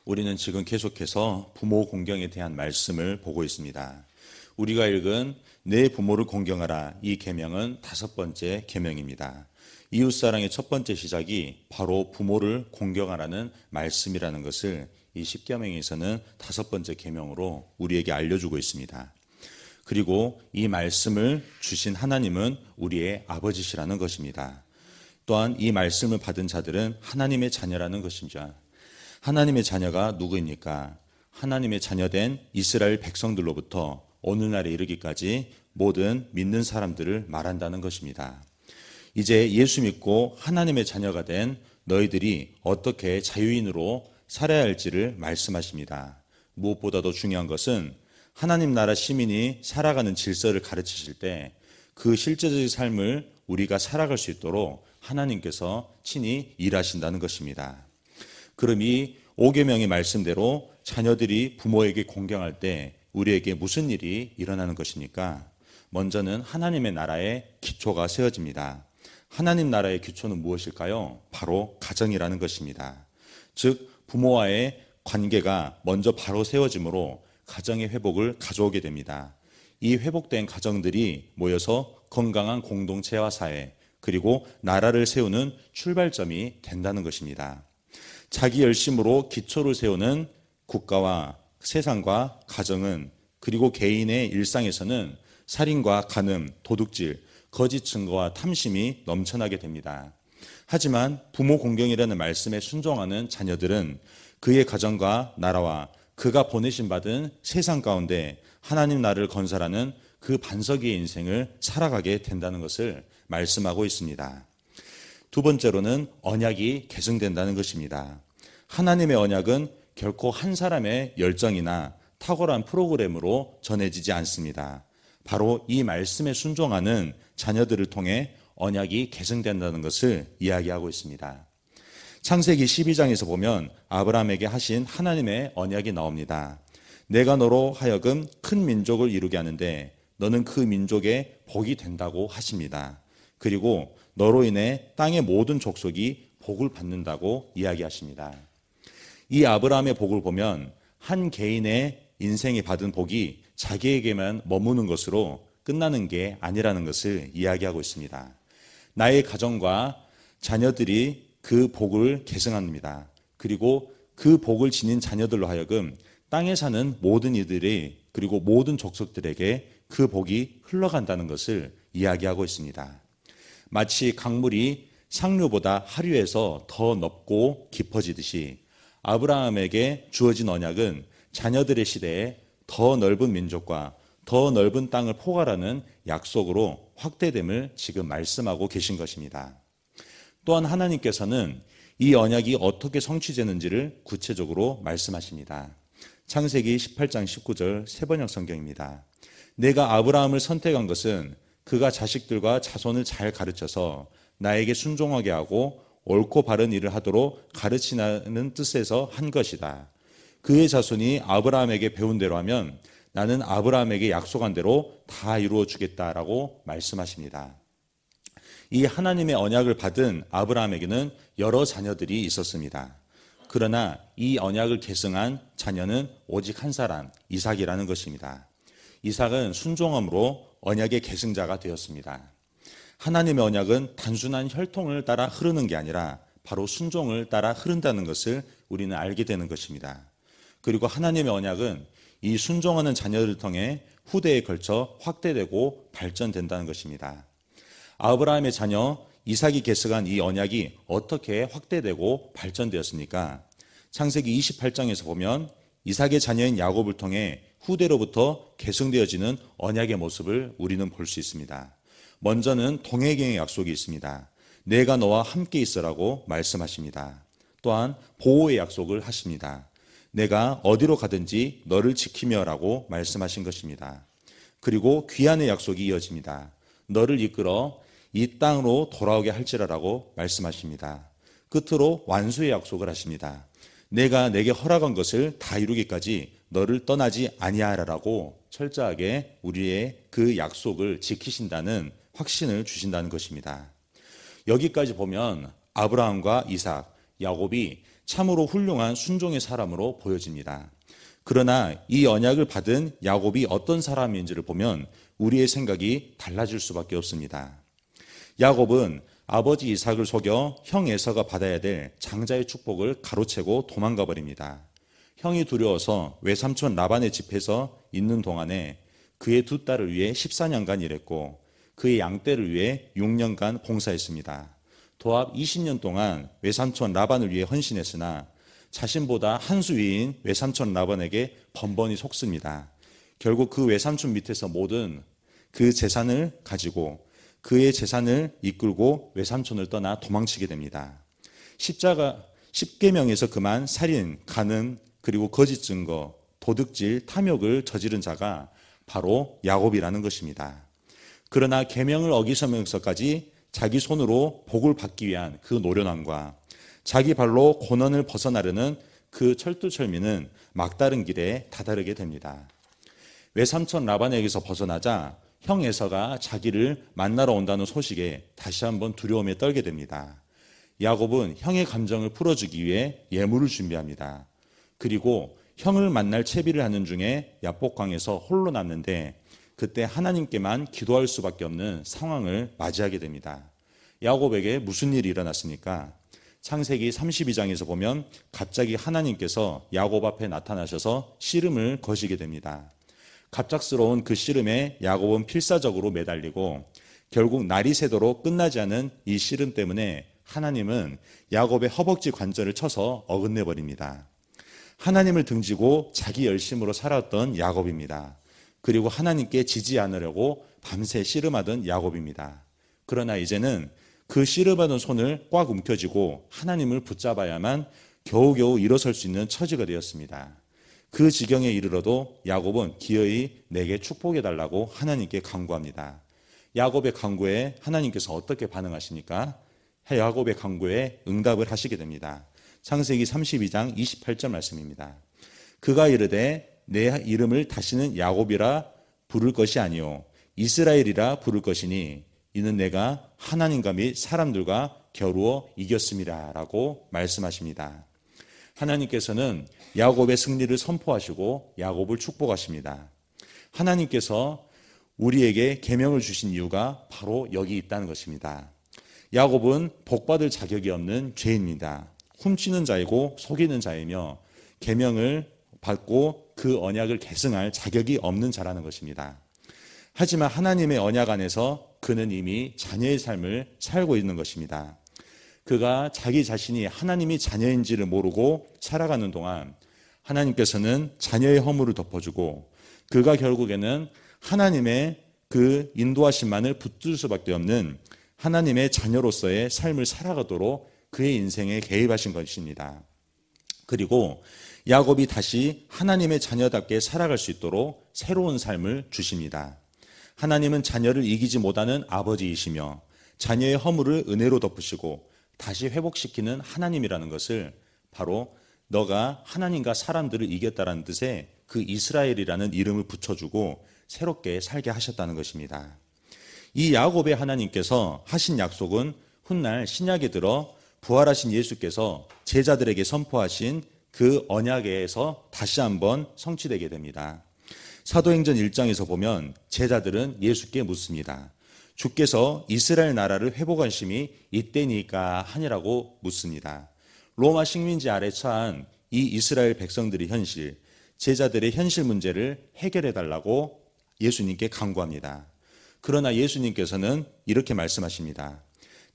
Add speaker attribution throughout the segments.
Speaker 1: 우리는 지금 계속해서 부모 공경에 대한 말씀을 보고 있습니다. 우리가 읽은 내 부모를 공경하라 이 계명은 5번째 계명입니다. 이웃사랑의 첫 번째 시작이 바로 부모를 공경하라는 말씀이라는 것을 이 십계명에서는 5번째 계명으로 우리에게 알려주고 있습니다. 그리고 이 말씀을 주신 하나님은 우리의 아버지시라는 것입니다. 또한 이 말씀을 받은 자들은 하나님의 자녀라는 것입니다. 하나님의 자녀가 누구입니까? 하나님의 자녀된 이스라엘 백성들로부터 오늘날에 이르기까지 모든 믿는 사람들을 말한다는 것입니다. 이제 예수 믿고 하나님의 자녀가 된 너희들이 어떻게 자유인으로 살아야 할지를 말씀하십니다. 무엇보다도 중요한 것은 하나님 나라 시민이 살아가는 질서를 가르치실 때 그 실제적인 삶을 우리가 살아갈 수 있도록 하나님께서 친히 일하신다는 것입니다. 그럼 이 5계명의 말씀대로 자녀들이 부모에게 공경할 때 우리에게 무슨 일이 일어나는 것입니까? 먼저는 하나님의 나라의 기초가 세워집니다. 하나님 나라의 기초는 무엇일까요? 바로 가정이라는 것입니다. 즉 부모와의 관계가 먼저 바로 세워지므로 가정의 회복을 가져오게 됩니다. 이 회복된 가정들이 모여서 건강한 공동체와 사회 그리고 나라를 세우는 출발점이 된다는 것입니다. 자기 열심으로 기초를 세우는 국가와 세상과 가정은 그리고 개인의 일상에서는 살인과 간음, 도둑질, 거짓 증거와 탐심이 넘쳐나게 됩니다. 하지만 부모 공경이라는 말씀에 순종하는 자녀들은 그의 가정과 나라와 그가 보내신 받은 세상 가운데 하나님 나라를 건설하는 그 반석의 인생을 살아가게 된다는 것을 말씀하고 있습니다. 두 번째로는 언약이 계승된다는 것입니다. 하나님의 언약은 결코 한 사람의 열정이나 탁월한 프로그램으로 전해지지 않습니다. 바로 이 말씀에 순종하는 자녀들을 통해 언약이 계승된다는 것을 이야기하고 있습니다. 창세기 12장에서 보면 아브라함에게 하신 하나님의 언약이 나옵니다. 내가 너로 하여금 큰 민족을 이루게 하는데 너는 그 민족의 복이 된다고 하십니다. 그리고 너로 인해 땅의 모든 족속이 복을 받는다고 이야기하십니다. 이 아브라함의 복을 보면 한 개인의 인생이 받은 복이 자기에게만 머무는 것으로 끝나는 게 아니라는 것을 이야기하고 있습니다. 나의 가정과 자녀들이 그 복을 계승합니다. 그리고 그 복을 지닌 자녀들로 하여금 땅에 사는 모든 이들이 그리고 모든 족속들에게 그 복이 흘러간다는 것을 이야기하고 있습니다. 마치 강물이 상류보다 하류에서 더 넓고 깊어지듯이 아브라함에게 주어진 언약은 자녀들의 시대에 더 넓은 민족과 더 넓은 땅을 포괄하는 약속으로 확대됨을 지금 말씀하고 계신 것입니다. 또한 하나님께서는 이 언약이 어떻게 성취되는지를 구체적으로 말씀하십니다. 창세기 18장 19절 세번역 성경입니다. 내가 아브라함을 선택한 것은 그가 자식들과 자손을 잘 가르쳐서 나에게 순종하게 하고 옳고 바른 일을 하도록 가르치는 뜻에서 한 것이다. 그의 자손이 아브라함에게 배운 대로 하면 나는 아브라함에게 약속한 대로 다 이루어 주겠다라고 말씀하십니다. 이 하나님의 언약을 받은 아브라함에게는 여러 자녀들이 있었습니다. 그러나 이 언약을 계승한 자녀는 오직 한 사람, 이삭이라는 것입니다. 이삭은 순종함으로 언약의 계승자가 되었습니다. 하나님의 언약은 단순한 혈통을 따라 흐르는 게 아니라 바로 순종을 따라 흐른다는 것을 우리는 알게 되는 것입니다. 그리고 하나님의 언약은 이 순종하는 자녀를 통해 후대에 걸쳐 확대되고 발전된다는 것입니다. 아브라함의 자녀 이삭이 계승한 이 언약이 어떻게 확대되고 발전되었습니까? 창세기 28장에서 보면 이삭의 자녀인 야곱을 통해 후대로부터 계승되어지는 언약의 모습을 우리는 볼 수 있습니다. 먼저는 동행의 약속이 있습니다. 내가 너와 함께 있으라고 말씀하십니다. 또한 보호의 약속을 하십니다. 내가 어디로 가든지 너를 지키며라고 말씀하신 것입니다. 그리고 귀환의 약속이 이어집니다. 너를 이끌어 이 땅으로 돌아오게 할지라라고 말씀하십니다. 끝으로 완수의 약속을 하십니다. 내가 내게 허락한 것을 다 이루기까지 너를 떠나지 아니하라라고 철저하게 우리의 그 약속을 지키신다는 확신을 주신다는 것입니다. 여기까지 보면 아브라함과 이삭, 야곱이 참으로 훌륭한 순종의 사람으로 보여집니다. 그러나 이 언약을 받은 야곱이 어떤 사람인지를 보면 우리의 생각이 달라질 수밖에 없습니다. 야곱은 아버지 이삭을 속여 형 에서가 받아야 될 장자의 축복을 가로채고 도망가 버립니다. 형이 두려워서 외삼촌 라반의 집에서 있는 동안에 그의 두 딸을 위해 14년간 일했고 그의 양떼를 위해 6년간 봉사했습니다. 도합 20년 동안 외삼촌 라반을 위해 헌신했으나 자신보다 한 수 위인 외삼촌 라반에게 번번이 속습니다. 결국 그 외삼촌 밑에서 모든 그 재산을 가지고 그의 재산을 이끌고 외삼촌을 떠나 도망치게 됩니다. 십계명에서 그만 살인, 간음, 그리고 거짓 증거, 도둑질, 탐욕을 저지른 자가 바로 야곱이라는 것입니다. 그러나 계명을 어기서면서까지 자기 손으로 복을 받기 위한 그 노련함과 자기 발로 고난을 벗어나려는 그 철두철미는 막다른 길에 다다르게 됩니다. 외삼촌 라반에게서 벗어나자 형 에서가 자기를 만나러 온다는 소식에 다시 한번 두려움에 떨게 됩니다. 야곱은 형의 감정을 풀어주기 위해 예물을 준비합니다. 그리고 형을 만날 채비를 하는 중에 야복강에서 홀로 남는데 그때 하나님께만 기도할 수밖에 없는 상황을 맞이하게 됩니다. 야곱에게 무슨 일이 일어났습니까? 창세기 32장에서 보면 갑자기 하나님께서 야곱 앞에 나타나셔서 씨름을 거시게 됩니다. 갑작스러운 그 씨름에 야곱은 필사적으로 매달리고 결국 날이 새도록 끝나지 않은 이 씨름 때문에 하나님은 야곱의 허벅지 관절을 쳐서 어긋내 버립니다. 하나님을 등지고 자기 열심으로 살았던 야곱입니다. 그리고 하나님께 지지 않으려고 밤새 씨름하던 야곱입니다. 그러나 이제는 그 씨름하던 손을 꽉 움켜쥐고 하나님을 붙잡아야만 겨우겨우 일어설 수 있는 처지가 되었습니다. 그 지경에 이르러도 야곱은 기어이 내게 축복해달라고 하나님께 간구합니다. 야곱의 간구에 하나님께서 어떻게 반응하십니까? 야곱의 간구에 응답을 하시게 됩니다. 창세기 32장 28절 말씀입니다. 그가 이르되 내 이름을 다시는 야곱이라 부를 것이 아니요 이스라엘이라 부를 것이니 이는 내가 하나님과 및 사람들과 겨루어 이겼음이라 라고 말씀하십니다. 하나님께서는 야곱의 승리를 선포하시고 야곱을 축복하십니다. 하나님께서 우리에게 계명을 주신 이유가 바로 여기 있다는 것입니다. 야곱은 복받을 자격이 없는 죄인입니다. 훔치는 자이고 속이는 자이며 계명을 받고 그 언약을 계승할 자격이 없는 자라는 것입니다. 하지만 하나님의 언약 안에서 그는 이미 자녀의 삶을 살고 있는 것입니다. 그가 자기 자신이 하나님이 자녀인지를 모르고 살아가는 동안 하나님께서는 자녀의 허물을 덮어주고 그가 결국에는 하나님의 그 인도하심만을 붙들 수밖에 없는 하나님의 자녀로서의 삶을 살아가도록 그의 인생에 개입하신 것입니다. 그리고 야곱이 다시 하나님의 자녀답게 살아갈 수 있도록 새로운 삶을 주십니다. 하나님은 자녀를 이기지 못하는 아버지이시며 자녀의 허물을 은혜로 덮으시고 다시 회복시키는 하나님이라는 것을 바로 너가 하나님과 사람들을 이겼다라는 뜻의 그 이스라엘이라는 이름을 붙여주고 새롭게 살게 하셨다는 것입니다. 이 야곱의 하나님께서 하신 약속은 훗날 신약에 들어 부활하신 예수께서 제자들에게 선포하신 그 언약에서 다시 한번 성취되게 됩니다. 사도행전 1장에서 보면 제자들은 예수께 묻습니다. 주께서 이스라엘 나라를 회복하심이 이때니까 하니라고 묻습니다. 로마 식민지 아래 처한 이 이스라엘 백성들의 현실, 제자들의 현실 문제를 해결해 달라고 예수님께 간구합니다. 그러나 예수님께서는 이렇게 말씀하십니다.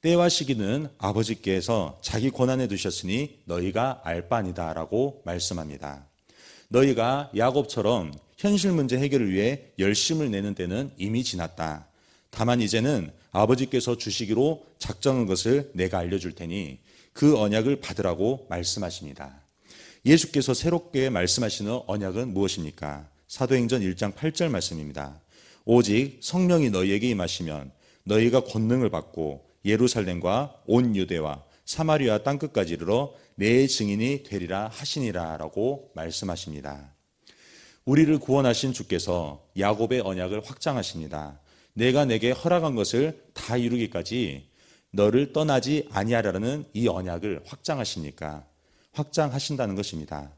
Speaker 1: 때와 시기는 아버지께서 자기 권한에 두셨으니 너희가 알 바 아니다 라고 말씀합니다. 너희가 야곱처럼 현실 문제 해결을 위해 열심을 내는 때는 이미 지났다. 다만 이제는 아버지께서 주시기로 작정한 것을 내가 알려줄 테니 그 언약을 받으라고 말씀하십니다. 예수께서 새롭게 말씀하시는 언약은 무엇입니까? 사도행전 1장 8절 말씀입니다. 오직 성령이 너희에게 임하시면 너희가 권능을 받고 예루살렘과 온 유대와 사마리아 땅끝까지 이르러 내 증인이 되리라 하시니라 라고 말씀하십니다. 우리를 구원하신 주께서 야곱의 언약을 확장하십니다. 내가 내게 허락한 것을 다 이루기까지 너를 떠나지 아니하라는 이 언약을 확장하십니까? 확장하신다는 것입니다.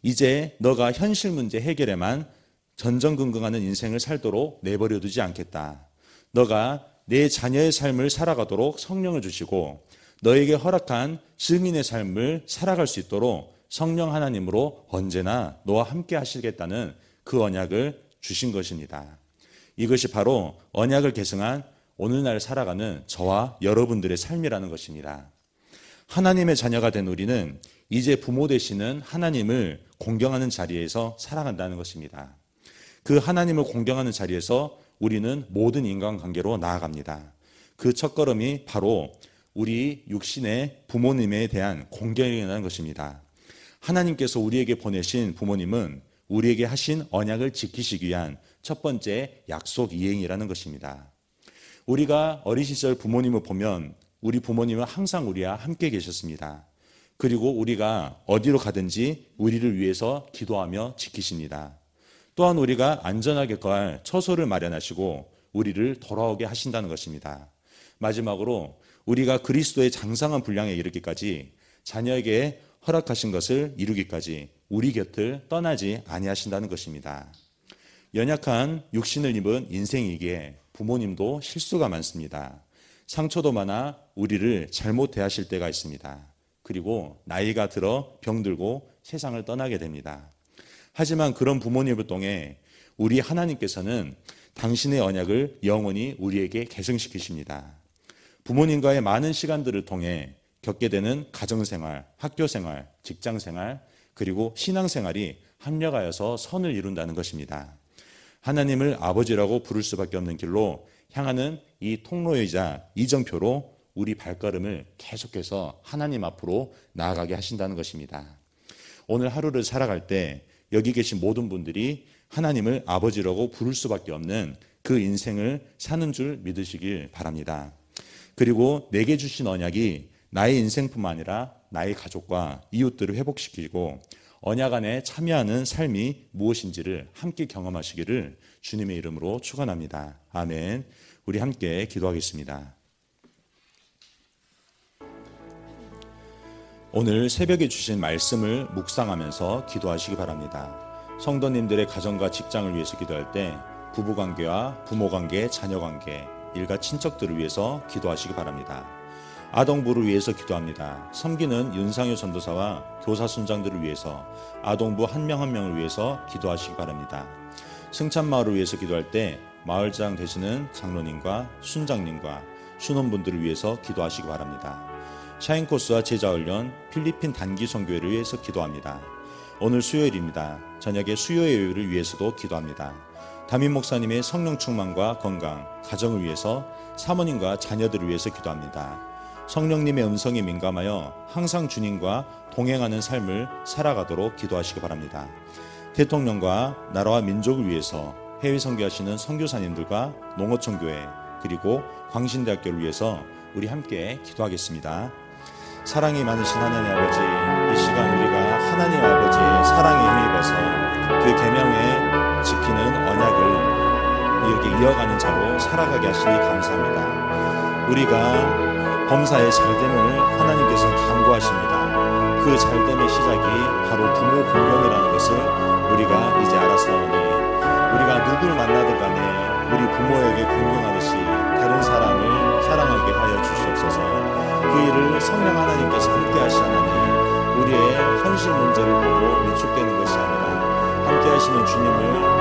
Speaker 1: 이제 너가 현실 문제 해결에만 전전긍긍하는 인생을 살도록 내버려 두지 않겠다. 너가 내 자녀의 삶을 살아가도록 성령을 주시고 너에게 허락한 증인의 삶을 살아갈 수 있도록 성령 하나님으로 언제나 너와 함께 하시겠다는 그 언약을 주신 것입니다. 이것이 바로 언약을 계승한 오늘날 살아가는 저와 여러분들의 삶이라는 것입니다. 하나님의 자녀가 된 우리는 이제 부모 되시는 하나님을 공경하는 자리에서 살아간다는 것입니다. 그 하나님을 공경하는 자리에서 우리는 모든 인간관계로 나아갑니다. 그 첫걸음이 바로 우리 육신의 부모님에 대한 공경이라는 것입니다. 하나님께서 우리에게 보내신 부모님은 우리에게 하신 언약을 지키시기 위한 첫 번째 약속 이행이라는 것입니다. 우리가 어린 시절 부모님을 보면 우리 부모님은 항상 우리와 함께 계셨습니다. 그리고 우리가 어디로 가든지 우리를 위해서 기도하며 지키십니다. 또한 우리가 안전하게 갈 처소를 마련하시고 우리를 돌아오게 하신다는 것입니다. 마지막으로 우리가 그리스도의 장성한 분량에 이르기까지 자녀에게 허락하신 것을 이루기까지 우리 곁을 떠나지 아니하신다는 것입니다. 연약한 육신을 입은 인생이기에 부모님도 실수가 많습니다. 상처도 많아 우리를 잘못 대하실 때가 있습니다. 그리고 나이가 들어 병들고 세상을 떠나게 됩니다. 하지만 그런 부모님을 통해 우리 하나님께서는 당신의 언약을 영원히 우리에게 계승시키십니다. 부모님과의 많은 시간들을 통해 겪게 되는 가정생활, 학교생활, 직장생활, 그리고 신앙생활이 합력하여서 선을 이룬다는 것입니다. 하나님을 아버지라고 부를 수밖에 없는 길로 향하는 이 통로이자 이정표로 우리 발걸음을 계속해서 하나님 앞으로 나아가게 하신다는 것입니다. 오늘 하루를 살아갈 때 여기 계신 모든 분들이 하나님을 아버지라고 부를 수밖에 없는 그 인생을 사는 줄 믿으시길 바랍니다. 그리고 내게 주신 언약이 나의 인생뿐만 아니라 나의 가족과 이웃들을 회복시키고 언약 안에 참여하는 삶이 무엇인지를 함께 경험하시기를 주님의 이름으로 축원합니다. 아멘. 우리 함께 기도하겠습니다. 오늘 새벽에 주신 말씀을 묵상하면서 기도하시기 바랍니다. 성도님들의 가정과 직장을 위해서 기도할 때 부부관계와 부모관계, 자녀관계, 일가 친척들을 위해서 기도하시기 바랍니다. 아동부를 위해서 기도합니다. 섬기는 윤상효 전도사와 교사 순장들을 위해서 아동부 한 명 한 명을 위해서 기도하시기 바랍니다. 승찬마을을 위해서 기도할 때 마을장 되시는 장로님과 순장님과 순원분들을 위해서 기도하시기 바랍니다. 샤인코스와 제자훈련 필리핀 단기 선교회를 위해서 기도합니다. 오늘 수요일입니다. 저녁에 수요예배를 위해서도 기도합니다. 담임 목사님의 성령 충만과 건강, 가정을 위해서 사모님과 자녀들을 위해서 기도합니다. 성령님의 음성에 민감하여 항상 주님과 동행하는 삶을 살아가도록 기도하시기 바랍니다. 대통령과 나라와 민족을 위해서 해외 선교하시는 선교사님들과 농어촌교회 그리고 광신대학교를 위해서 우리 함께 기도하겠습니다. 사랑이 많으신 하나님 아버지, 이 시간 우리가 하나님 아버지의 사랑에 힘입어서 그 계명에 지키는 언약을 이렇게 이어가는 자로 살아가게 하시니 감사합니다. 우리가 범사의 잘됨을 하나님께서 강구하십니다. 그 잘됨의 시작이 바로 부모 공경이라는 것을 우리가 이제 알았사오니 우리가 누구를 만나든 간에 우리 부모에게 공경하듯이 다른 사람을 사랑하게 하여 주시옵소서. 그 일을 성령 하나님께서 함께 하시나니 우리의 현실 문제를 보고 위축되는 것이 아니라 함께 하시는 주님을